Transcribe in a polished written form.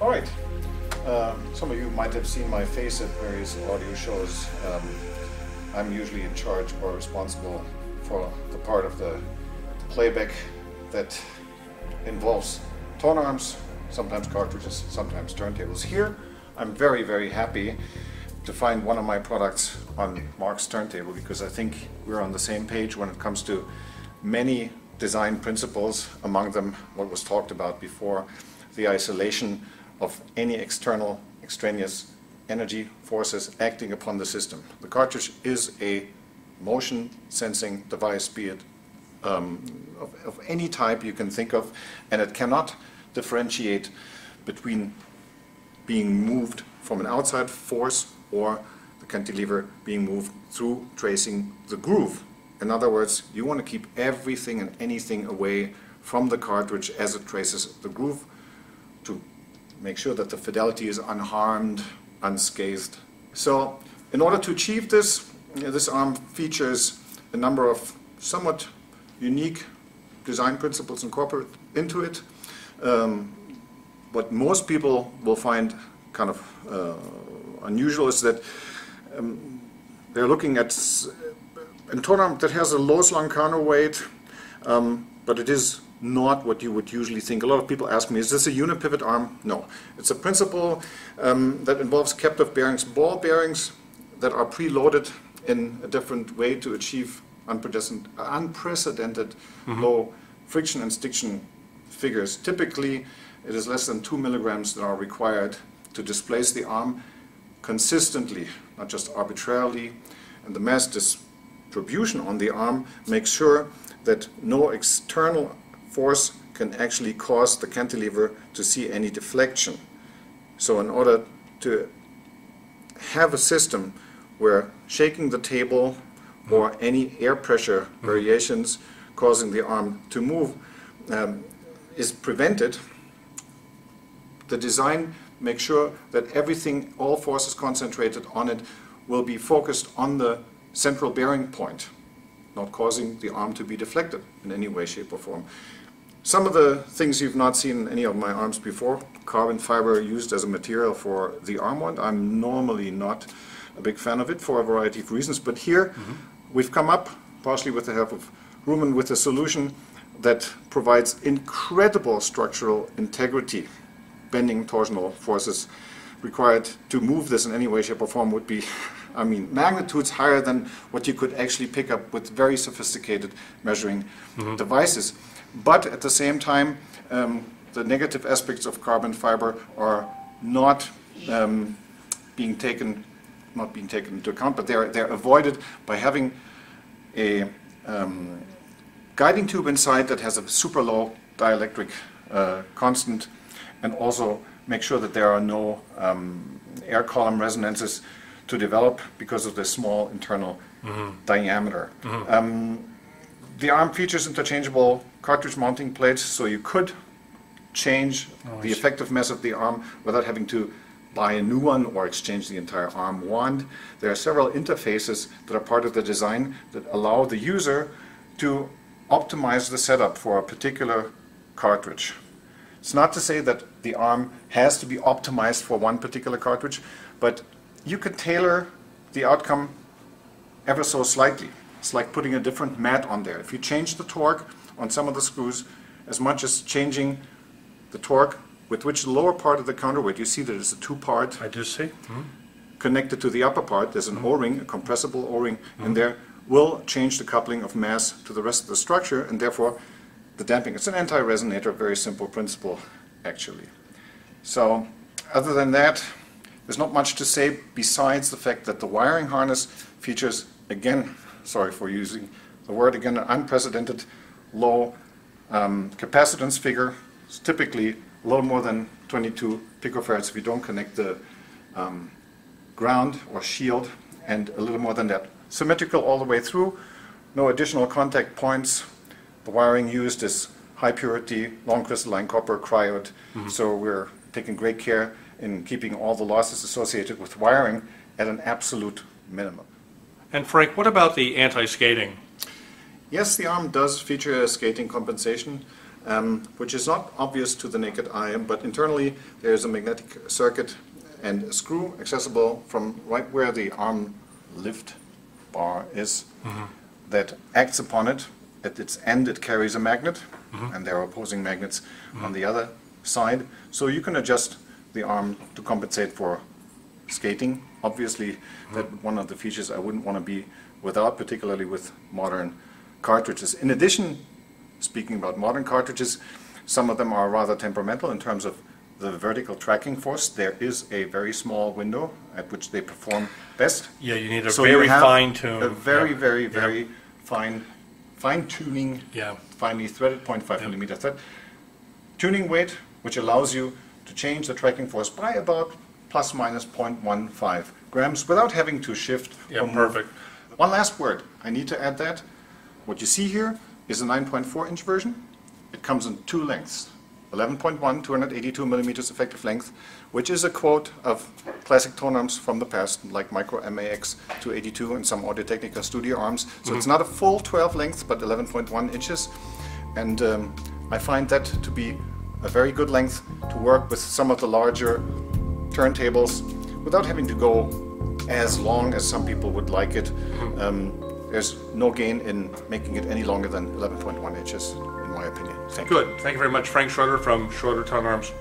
All right. Some of you might have seen my face at various audio shows. I'm usually in charge or responsible for the part of the playback that involves tone arms, sometimes cartridges, sometimes turntables. Here, I'm very, very happy to find one of my products on Mark's turntable because I think we're on the same page when it comes to many design principles, among them what was talked about before, the isolation of any extraneous energy forces acting upon the system. The cartridge is a motion sensing device, be it of any type you can think of, and it cannot differentiate between being moved from an outside force or the cantilever being moved through tracing the groove. In other words, you want to keep everything and anything away from the cartridge as it traces the groove to make sure that the fidelity is unharmed, unscathed. So in order to achieve this, this arm features a number of somewhat unique design principles incorporated into it. What most people will find kind of unusual is that they're looking at a Tonearm that has a low-slung counterweight, but it is not what you would usually think. A lot of people ask me, is this a unipivot arm? No. It's a principle that involves captive bearings, ball bearings that are preloaded in a different way to achieve unprecedented low friction and stiction figures. Typically, it is less than 2 milligrams that are required to displace the arm consistently, not just arbitrarily, and the mass distribution on the arm makes sure that no external force can actually cause the cantilever to see any deflection. So in order to have a system where shaking the table or any air pressure variations causing the arm to move is prevented, the design makes sure that everything, all forces concentrated on it, will be focused on the central bearing point, not causing the arm to be deflected in any way, shape, or form. Some of the things you've not seen in any of my arms before: carbon fiber used as a material for the arm wand. I'm normally not a big fan of it for a variety of reasons, but here we've come up, partially with the help of Dohmann, with a solution that provides incredible structural integrity. Bending torsional forces required to move this in any way, shape, or form would be, I mean, magnitudes higher than what you could actually pick up with very sophisticated measuring devices. But at the same time, the negative aspects of carbon fiber are not being taken into account, but they're avoided by having a guiding tube inside that has a super low dielectric constant, and also make sure that there are no air column resonances to develop because of the small internal diameter. The arm features interchangeable cartridge mounting plates, so you could change the effective mass of the arm without having to buy a new one or exchange the entire arm wand. There are several interfaces that are part of the design that allow the user to optimize the setup for a particular cartridge. It's not to say that the arm has to be optimized for one particular cartridge, but you could tailor the outcome ever so slightly. It's like putting a different mat on there. If you change the torque on some of the screws, as much as changing the torque with which the lower part of the counterweight, you see that it's a two-part. I do see. Connected to the upper part, there's an O-ring, a compressible O-ring in there, will change the coupling of mass to the rest of the structure, and therefore the damping. It's an anti-resonator, very simple principle actually. So other than that, there's not much to say besides the fact that the wiring harness features, again, sorry for using the word again, an unprecedented low capacitance figure. It's typically a little more than 22 picofarads if you don't connect the ground or shield, and a little more than that. Symmetrical all the way through, no additional contact points. The wiring used is high purity, long crystalline copper cryode, so we're taking great care in keeping all the losses associated with wiring at an absolute minimum. And Frank, what about the anti-skating? Yes, the arm does feature a skating compensation. which is not obvious to the naked eye, but internally there is a magnetic circuit and a screw accessible from right where the arm lift bar is that acts upon it. At its end it carries a magnet, and there are opposing magnets on the other side. So you can adjust the arm to compensate for skating. Obviously, that's one of the features I wouldn't want to be without, particularly with modern cartridges. In addition, speaking about modern cartridges, some of them are rather temperamental in terms of the vertical tracking force. There is a very small window at which they perform best. Yeah, you need a So very you have fine tune. a very fine tuning, finely threaded 0.5 millimeter thread tuning weight, which allows you to change the tracking force by about plus minus 0.15 grams without having to shift. Yeah, perfect. One last word, I need to add that what you see here is a 9.4 inch version. It comes in two lengths, 11.1, 282 millimeters effective length, which is a quote of classic tonearms from the past, like Micro MAX 282 and some Audio-Technica studio arms. So it's not a full 12 length, but 11.1 inches. And I find that to be a very good length to work with some of the larger turntables without having to go as long as some people would like it. There's no gain in making it any longer than 11.1 inches, in my opinion. Thank you. Good. Thank you very much, Frank Schröder from Schröder Tonearms.